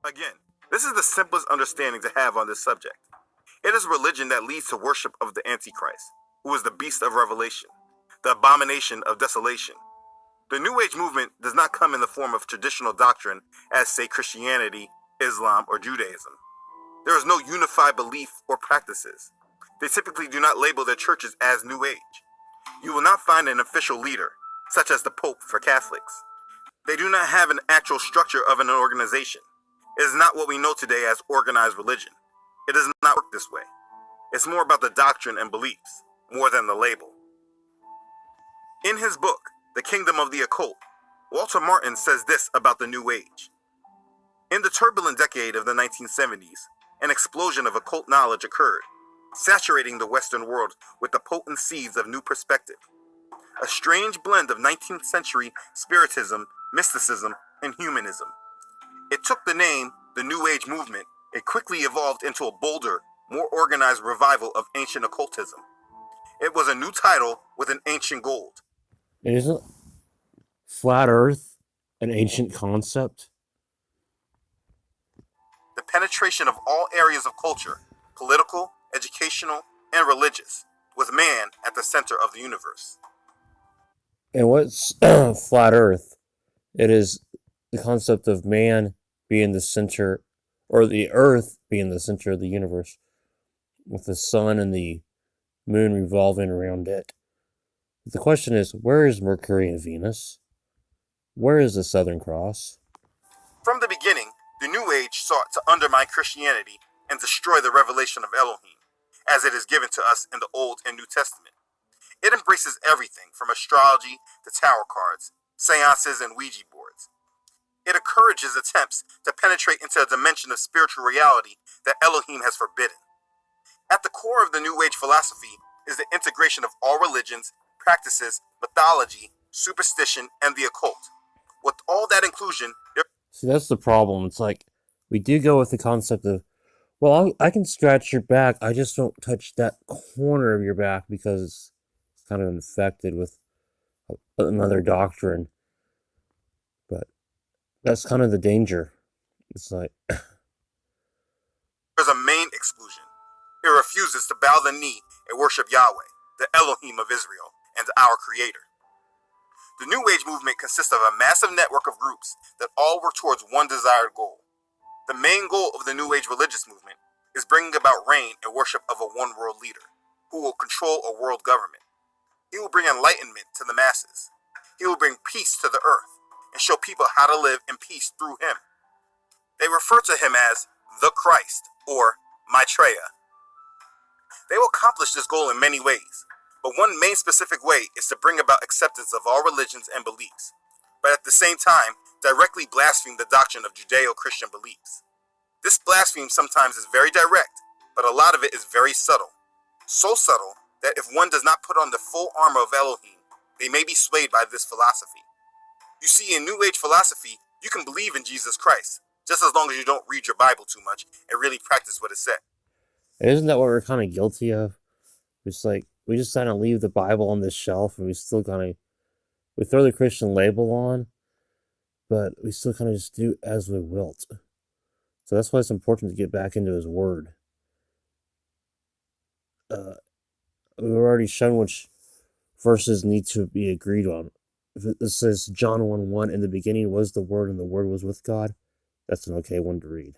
Again, this is the simplest understanding to have on this subject. It is religion that leads to worship of the Antichrist, who is the beast of revelation, the abomination of desolation. The New Age movement does not come in the form of traditional doctrine as, say, Christianity, Islam, or Judaism. There is no unified belief or practices. They typically do not label their churches as New Age. You will not find an official leader, such as the Pope for Catholics. They do not have an actual structure of an organization. It is not what we know today as organized religion. It does not work this way. It's more about the doctrine and beliefs, more than the label. In his book, The Kingdom of the Occult, Walter Martin says this about the New Age. In the turbulent decade of the 1970s, an explosion of occult knowledge occurred, saturating the Western world with the potent seeds of new perspective. A strange blend of 19th century spiritism, mysticism, and humanism. It took the name, the New Age movement. It quickly evolved into a bolder, more organized revival of ancient occultism. It was a new title with an ancient gold. And isn't flat Earth an ancient concept? The penetration of all areas of culture, political, educational, and religious, with man at the center of the universe. And what's flat Earth? It is the concept of man being the center, or the Earth being the center of the universe, with the sun and the moon revolving around it. But the question is, where is Mercury and Venus? Where is the Southern Cross? From the beginning, the New Age sought to undermine Christianity and destroy the revelation of Elohim, as it is given to us in the Old and New Testament. It embraces everything from astrology to tarot cards, seances, and Ouija boards. It encourages attempts to penetrate into a dimension of spiritual reality that Elohim has forbidden. At the core of the New Age philosophy is the integration of all religions, practices, mythology, superstition, and the occult. With all that inclusion, See, that's the problem. It's like, we do go with the concept of, well, I can scratch your back, I just don't touch that corner of your back because it's kind of infected with another doctrine. But that's kind of the danger. It's like, there's a main exclusion. It refuses to bow the knee and worship Yahweh, the Elohim of Israel, and our Creator. The New Age movement consists of a massive network of groups that all work towards one desired goal. The main goal of the New Age religious movement is bringing about reign and worship of a one world leader, who will control a world government. He will bring enlightenment to the masses. He will bring peace to the earth and show people how to live in peace through him. They refer to him as the Christ, or Maitreya. They will accomplish this goal in many ways, but one main specific way is to bring about acceptance of all religions and beliefs, but at the same time, directly blaspheme the doctrine of Judeo-Christian beliefs. This blaspheme sometimes is very direct, but a lot of it is very subtle. So subtle that if one does not put on the full armor of Elohim, they may be swayed by this philosophy. You see, in New Age philosophy, you can believe in Jesus Christ, just as long as you don't read your Bible too much and really practice what it said. isn't that what we're kind of guilty of? It's like, we just kind of leave the Bible on this shelf and we still kind of, we throw the Christian label on, but we still kind of just do as we wilt. So that's why it's important to get back into his word. We've already shown which verses need to be agreed on. If it says John 1:1, in the beginning was the Word, and the Word was with God, that's an okay one to read.